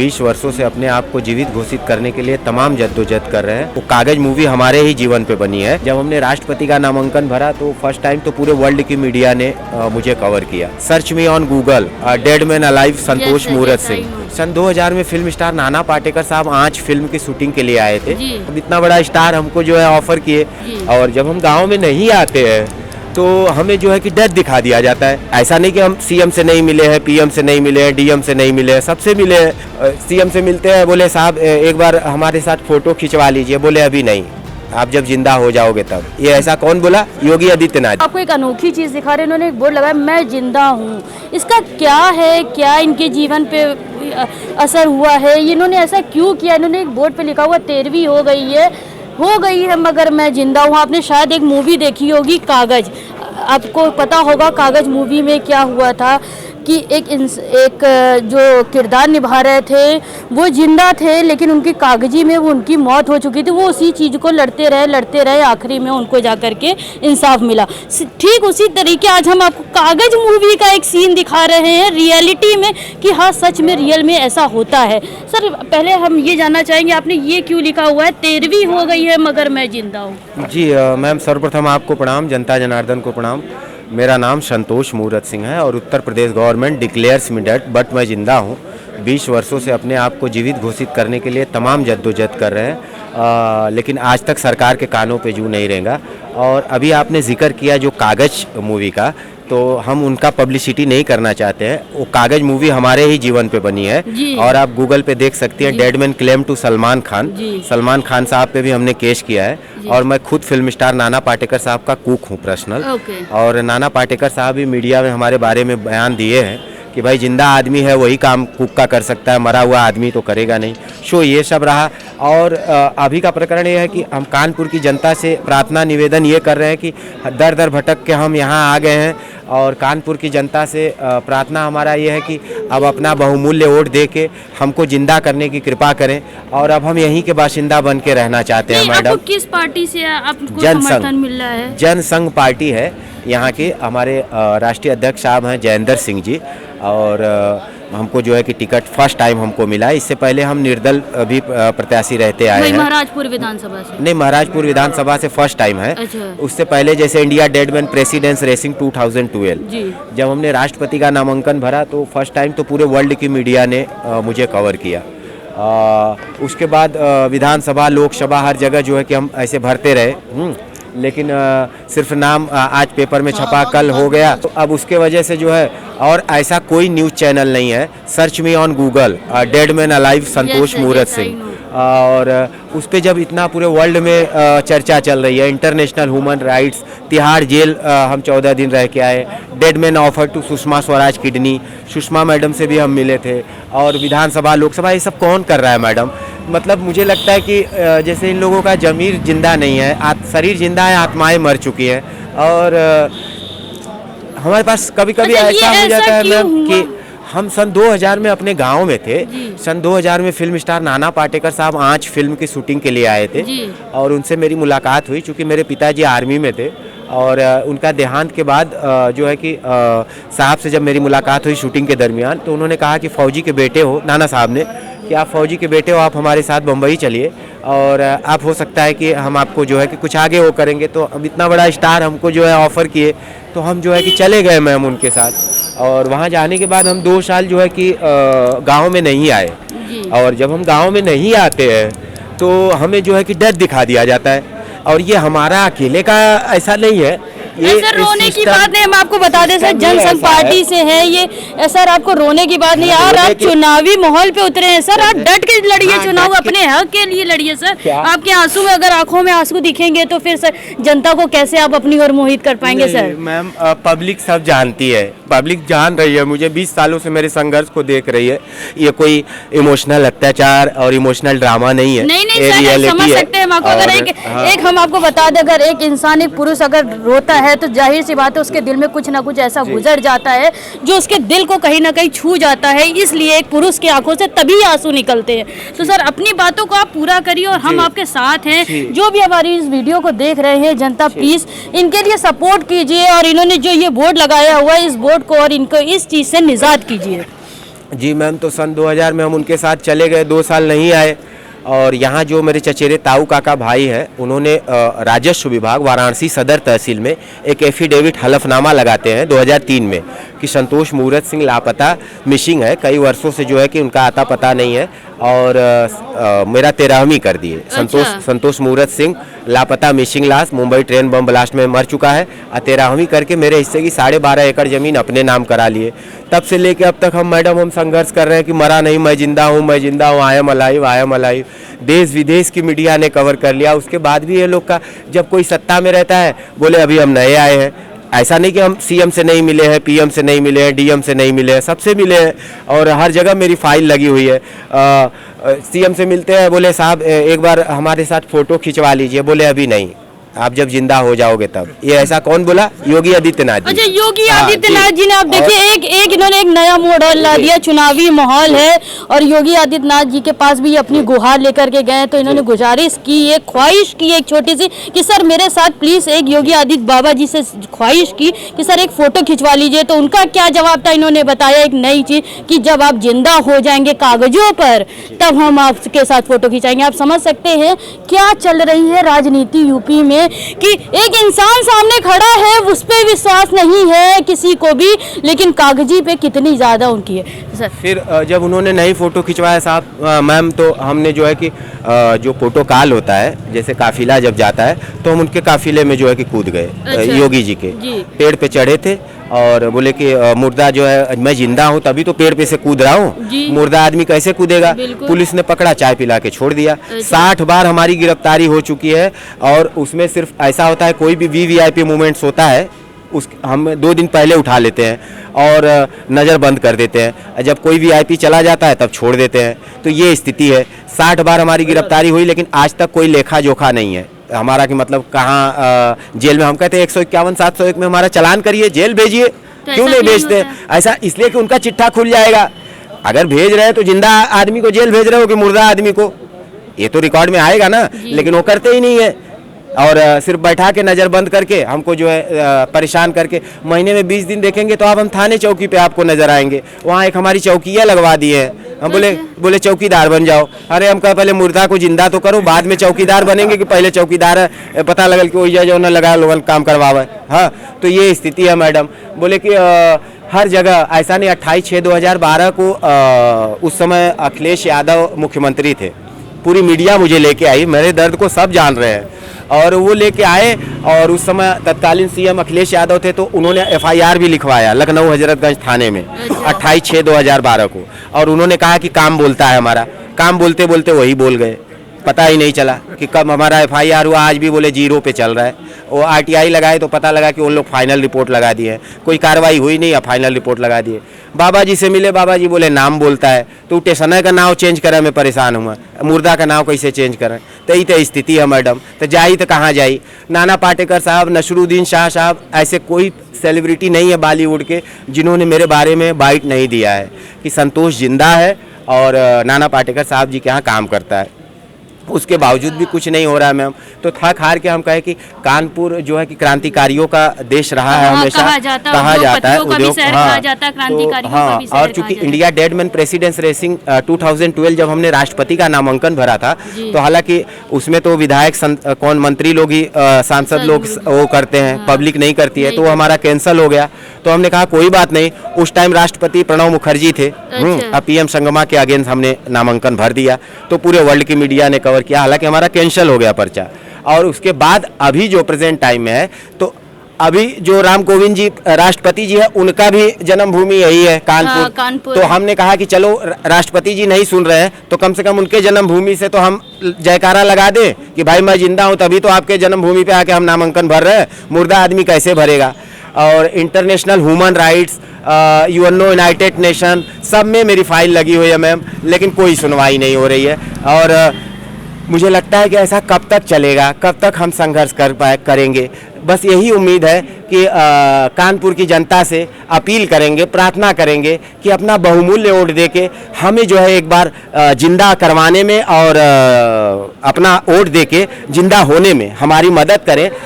20 वर्षों से अपने आप को जीवित घोषित करने के लिए तमाम जद्दोजहद कर रहे हैं। वो कागज मूवी हमारे ही जीवन पे बनी है। जब हमने राष्ट्रपति का नामांकन भरा तो फर्स्ट टाइम तो पूरे वर्ल्ड की मीडिया ने मुझे कवर किया। Search me on Google dead man alive Santosh Murat Singh. सन 2000 में फिल्म स्टार नाना पाटेकर साहब आंच फिल्म की शूटिंग के लिए आए थे। अब इतना बड़ा स्टार हमको जो है ऑफर किए, और जब हम गाँव में नहीं आते हैं तो हमें जो है कि डर दिखा दिया जाता है। ऐसा नहीं कि हम सीएम से नहीं मिले हैं, पीएम से नहीं मिले हैं, डीएम से नहीं मिले हैं, सबसे मिले हैं। सीएम से मिलते हैं, बोले साहब एक बार हमारे साथ फोटो खिंचवा लीजिए, बोले अभी नहीं, आप जब जिंदा हो जाओगे तब। ये ऐसा कौन बोला? योगी आदित्यनाथ। आपको एक अनोखी चीज दिखा रहे हैं, उन्होंने एक बोर्ड लगाया मैं जिंदा हूँ। इसका क्या है, क्या इनके जीवन पे असर हुआ है, इन्होंने ऐसा क्यों किया? इन्होंने एक बोर्ड पे लिखा हुआ 13वीं हो गई है मगर मैं जिंदा हूँ। आपने शायद एक मूवी देखी होगी कागज, आपको पता होगा कागज मूवी में क्या हुआ था कि एक जो किरदार निभा रहे थे वो जिंदा थे, लेकिन उनकी कागजी में वो उनकी मौत हो चुकी थी। वो उसी चीज़ को लड़ते रहे, आखिरी में उनको जा कर के इंसाफ मिला। ठीक उसी तरीके आज हम आपको कागज मूवी का एक सीन दिखा रहे हैं रियलिटी में कि हाँ सच में रियल में ऐसा होता है। सर पहले हम ये जानना चाहेंगे आपने ये क्यों लिखा हुआ है 13वीं हो गई है मगर मैं जिंदा हूँ? जी मैम, सर्वप्रथम आपको प्रणाम, जनता जनार्दन को प्रणाम। मेरा नाम संतोष मूरत सिंह है और Uttar Pradesh government declares me dead but मैं जिंदा हूँ। 20 वर्षों से अपने आप को जीवित घोषित करने के लिए तमाम जद्दोजहद कर रहे हैं, लेकिन आज तक सरकार के कानों पे जू नहीं रहेगा। और अभी आपने जिक्र किया जो कागज मूवी का, तो हम उनका पब्लिसिटी नहीं करना चाहते हैं। वो कागज मूवी हमारे ही जीवन पे बनी है और आप गूगल पे देख सकती हैं। Dead man claim to Salman Khan. Salman Khan साहब पे भी हमने केस किया है और मैं खुद फिल्म स्टार नाना पाटेकर साहब का कुक हूँ पर्सनल। और नाना पाटेकर साहब भी मीडिया में हमारे बारे में बयान दिए हैं कि भाई जिंदा आदमी है वही काम कुक का कर सकता है, मरा हुआ आदमी तो करेगा नहीं। शो ये सब रहा। और अभी का प्रकरण ये है कि हम कानपुर की जनता से प्रार्थना निवेदन ये कर रहे हैं कि दर दर भटक के हम यहाँ आ गए हैं और कानपुर की जनता से प्रार्थना हमारा ये है कि अब अपना बहुमूल्य वोट दे के हमको जिंदा करने की कृपा करें और अब हम यहीं के बाशिंदा बन के रहना चाहते हैं। मैडम, आपको किस पार्टी से आपको समर्थन मिल रहा है? जनसंघ पार्टी है यहाँ के, हमारे राष्ट्रीय अध्यक्ष साहब हैं जयेंद्र सिंह जी, और हमको जो है कि टिकट फर्स्ट टाइम हमको मिला है। इससे पहले हम निर्दल भी प्रत्याशी रहते आए हैं। महाराजपुर विधानसभा से? नहीं, महाराजपुर विधानसभा से फर्स्ट टाइम है। अच्छा। उससे पहले जैसे India dead man precedence racing 2012, जब हमने राष्ट्रपति का नामांकन भरा तो फर्स्ट टाइम तो पूरे वर्ल्ड की मीडिया ने मुझे कवर किया। उसके बाद विधानसभा, लोकसभा, हर जगह जो है कि हम ऐसे भरते रहे, लेकिन सिर्फ नाम आज पेपर में छपा, कल हो गया। तो अब उसके वजह से जो है, और ऐसा कोई न्यूज़ चैनल नहीं है। Search me on Google dead man alive Santosh Murat Singh, और उस पर जब इतना पूरे वर्ल्ड में चर्चा चल रही है, international human rights, Tihar jail हम 14 दिन रह के आए, dead man offer to Sushma Swaraj kidney, Sushma madam से भी हम मिले थे, और विधानसभा, लोकसभा, ये सब कौन कर रहा है मैडम? मतलब मुझे लगता है कि जैसे इन लोगों का जमीर जिंदा नहीं है, शरीर जिंदा है, आत्माएं मर चुकी हैं। और हमारे पास कभी कभी ऐसा हो जाता है मैम कि हम सन 2000 में अपने गांव में थे। सन 2000 में फिल्म स्टार नाना पाटेकर साहब आंच फिल्म की शूटिंग के लिए आए थे और उनसे मेरी मुलाकात हुई, चूँकि मेरे पिताजी आर्मी में थे। और उनका देहांत के बाद जो है कि साहब से जब मेरी मुलाकात हुई शूटिंग के दरमियान, तो उन्होंने कहा कि फ़ौजी के बेटे हो, नाना साहब ने, कि आप फ़ौजी के बेटे हो, आप हमारे साथ बम्बई चलिए और आप हो सकता है कि हम आपको जो है कि कुछ आगे वो करेंगे। तो अब इतना बड़ा स्टार हमको जो है ऑफ़र किए, तो हम जो है कि चले गए मैम उनके साथ। और वहाँ जाने के बाद हम 2 साल जो है कि गाँव में नहीं आए, और जब हम गाँव में नहीं आते हैं तो हमें जो है कि डर दिखा दिया जाता है। और ये हमारा अकेले का ऐसा नहीं है, ये सर रोने की बात नहीं, हम आपको बता दें सर जनसंघ पार्टी से है ये। सर आपको रोने की बात नहीं, यार आप चुनावी माहौल पे उतरे हैं सर, आप डट के लड़िए चुनाव, अपने हक के लिए लड़िए सर। आपके आंसू में अगर आंखों में आंसू दिखेंगे तो फिर सर जनता को कैसे आप अपनी ओर मोहित कर पाएंगे? सर मैम, पब्लिक सब जानती है, पब्लिक जान रही है मुझे, 20 सालों से मेरे संघर्ष को देख रही है। ये कोई इमोशनल अत्याचार और इमोशनल ड्रामा नहीं है। नहीं सर, समझ सकते हैं हम आपको। अगर एक हम आपको बता दें, अगर एक इंसान, एक पुरुष अगर रोता है तो जाहिर सी बात है उसके दिल में कुछ ना कुछ ऐसा गुजर जाता है जो उसके दिल को कहीं ना कहीं छू जाता है। इसलिए एक पुरुष की आंखों से तभी आंसू निकलते हैं। तो सर अपनी बातों को आप पूरा करिए और हम आपके साथ हैं। जो भी हमारी इस वीडियो को देख रहे हैं जनता, प्लीज इनके लिए सपोर्ट कीजिए और इन्होंने जो ये बोर्ड लगाया हुआ है इस बोर्ड को और इनको इस चीज से निजात कीजिए। जी मैम, तो सन 2000 में हम उनके साथ चले गए, 2 साल नहीं आए। और यहाँ जो मेरे चचेरे ताऊ काका भाई हैं, उन्होंने राजस्व विभाग वाराणसी सदर तहसील में एक एफिडेविट हलफनामा लगाते हैं 2003 में कि संतोष मूरत सिंह लापता मिसिंग है, कई वर्षों से जो है कि उनका आता पता नहीं है। और मेरा 13वीं कर दिए। संतोष मूरत सिंह लापता मिसिंग लाश, मुंबई ट्रेन बम ब्लास्ट में मर चुका है। और 13वीं करके मेरे हिस्से की 12.5 एकड़ ज़मीन अपने नाम करा लिए। तब से लेके अब तक हम संघर्ष कर रहे हैं कि मरा नहीं, मैं जिंदा हूँ, मैं जिंदा हूँ, आई एम अलाइव। देश विदेश की मीडिया ने कवर कर लिया। उसके बाद भी ये लोग का, जब कोई सत्ता में रहता है, बोले अभी हम नए आए हैं। ऐसा नहीं कि हम सीएम से नहीं मिले हैं, पीएम से नहीं मिले हैं, डीएम से नहीं मिले हैं, सबसे मिले हैं। और हर जगह मेरी फाइल लगी हुई है। सीएम से मिलते हैं, बोले साहब एक बार हमारे साथ फ़ोटो खिंचवा लीजिए, बोले अभी नहीं, आप जब जिंदा हो जाओगे तब। ये ऐसा कौन बोला? योगी आदित्यनाथ जी। अच्छा, योगी आदित्यनाथ जी ने, आप देखिए एक इन्होंने एक नया मॉडल ला दिया। चुनावी माहौल है और योगी आदित्यनाथ जी के पास भी अपनी गुहार लेकर के गए, तो इन्होंने गुजारिश की, एक ख्वाहिश की, एक छोटी सी कि सर मेरे साथ प्लीज, एक योगी आदित्य बाबा जी से ख्वाहिश की कि सर एक फोटो खिंचवा लीजिए। तो उनका क्या जवाब था? इन्होंने बताया एक नई चीज कि जब आप जिंदा हो जाएंगे कागजों पर, तब हम आपके साथ फोटो खिंचाएंगे। आप समझ सकते हैं क्या चल रही है राजनीति यूपी में, कि एक इंसान सामने खड़ा है, उस पे विश्वास नहीं है किसी को भी, लेकिन कागजी पे कितनी ज्यादा उनकी है। सर फिर जब उन्होंने नई फोटो खिंचवाया साहब मैम, तो हमने जो है कि जो प्रोटोकॉल होता है, जैसे काफिला जब जाता है तो हम उनके काफिले में जो है कि कूद गए। अच्छा। योगी जी के पेड़ पे चढ़े थे और बोले कि मुर्दा जो है, मैं जिंदा हूँ तभी तो पेड़ पे से कूद रहा हूँ, मुर्दा आदमी कैसे कूदेगा। पुलिस ने पकड़ा, चाय पिला के छोड़ दिया। 60 बार हमारी गिरफ्तारी हो चुकी है। और उसमें सिर्फ ऐसा होता है, कोई भी वीवीआईपी मूवमेंट्स होता है, उस हम 2 दिन पहले उठा लेते हैं और नज़र बंद कर देते हैं। जब कोई वीआईपी चला जाता है तब छोड़ देते हैं। तो ये स्थिति है। 60 बार हमारी गिरफ्तारी हुई, लेकिन आज तक कोई लेखा जोखा नहीं है हमारा कि मतलब कहाँ जेल में। हम कहते हैं 151 701 में हमारा चालान करिए, जेल भेजिए। क्यों नहीं भेजते? ऐसा इसलिए कि उनका चिट्ठा खुल जाएगा। अगर भेज रहे हैं तो जिंदा आदमी को जेल भेज रहे हो कि मुर्दा आदमी को, ये तो रिकॉर्ड में आएगा ना। लेकिन वो करते ही नहीं है और सिर्फ बैठा के नज़र बंद करके हमको जो है परेशान करके। महीने में 20 दिन देखेंगे तो आप हम थाने चौकी पे आपको नजर आएंगे। वहाँ एक हमारी चौकियाँ लगवा दी है। हम बोले चौकीदार बन जाओ। अरे हम कहा पहले मुर्दा को जिंदा तो करो, बाद में चौकीदार बनेंगे कि पहले चौकीदार है, पता लगल कि वही जो न लगा लोगन काम करवावे। हाँ, तो ये स्थिति है मैडम। बोले कि हर जगह ऐसा नहीं। 28/6/2012 को उस समय अखिलेश यादव मुख्यमंत्री थे। पूरी मीडिया मुझे लेके आई, मेरे दर्द को सब जान रहे हैं। और वो लेके आए और उस समय तत्कालीन सीएम अखिलेश यादव थे, तो उन्होंने एफआईआर भी लिखवाया लखनऊ हजरतगंज थाने में 28/6/2012 को। और उन्होंने कहा कि काम बोलता है हमारा। काम बोलते बोलते वही बोल गए, पता ही नहीं चला कि कब हमारा एफआईआर हुआ। आज भी बोले 0 पे चल रहा है। वो आरटीआई लगाए तो पता लगा कि उन लोग फाइनल रिपोर्ट लगा दिए हैं। कोई कार्रवाई हुई नहीं, या फाइनल रिपोर्ट लगा दिए। बाबा जी से मिले, बाबा जी बोले नाम बोलता है, तो स्टेशन का नाम चेंज करे, मैं परेशान हुआ। मुर्दा का नाम कैसे चेंज करें? तो यही तो स्थिति है मैडम। तो जाई तो कहाँ जाई? नाना पाटेकर साहब, नसरुद्दीन शाह साहब, ऐसे कोई सेलिब्रिटी नहीं है बॉलीवुड के जिन्होंने मेरे बारे में बाइट नहीं दिया है कि संतोष जिंदा है और नाना पाटेकर साहब जी के यहाँ काम करता है। उसके बावजूद भी कुछ नहीं हो रहा है मैम। तो थक हार के हम कहे कि कानपुर जो है कि क्रांतिकारियों का देश रहा है हमेशा, कहा जाता है उद्योग। हाँ, और चूंकि India dead man precedence racing 2012 जब हमने राष्ट्रपति का नामांकन भरा था, तो हालांकि उसमें तो विधायक कौन मंत्री लोग ही सांसद लोग वो करते हैं, पब्लिक नहीं करती है, तो वो हमारा कैंसिल हो गया। तो हमने कहा कोई बात नहीं। उस टाइम राष्ट्रपति प्रणब मुखर्जी थे, अब पीएम संगमा के अगेंस्ट हमने नामांकन भर दिया, तो पूरे वर्ल्ड की मीडिया ने कवर किया। हालांकि हमारा कैंसिल हो गया पर्चा। और उसके बाद अभी जो प्रेजेंट टाइम में है, तो अभी जो राम कोविंद जी राष्ट्रपति जी है, उनका भी जन्मभूमि यही है कानपुर। तो हमने कहा कि चलो राष्ट्रपति जी नहीं सुन रहे हैं तो कम से कम उनके जन्मभूमि से तो हम जयकारा लगा दें कि भाई मैं जिंदा हूं, तभी तो आपके जन्मभूमि पे आके हम नामांकन भर रहे हैं। मुर्दा आदमी कैसे भरेगा? और international human rights, UNO, United nation, सब में मेरी फाइल लगी हुई है मैम, लेकिन कोई सुनवाई नहीं हो रही है। और मुझे लगता है कि ऐसा कब तक चलेगा, कब तक हम संघर्ष करेंगे। बस यही उम्मीद है कि कानपुर की जनता से अपील करेंगे, प्रार्थना करेंगे कि अपना बहुमूल्य वोट देके हमें जो है एक बार जिंदा करवाने में और अपना वोट देके जिंदा होने में हमारी मदद करें।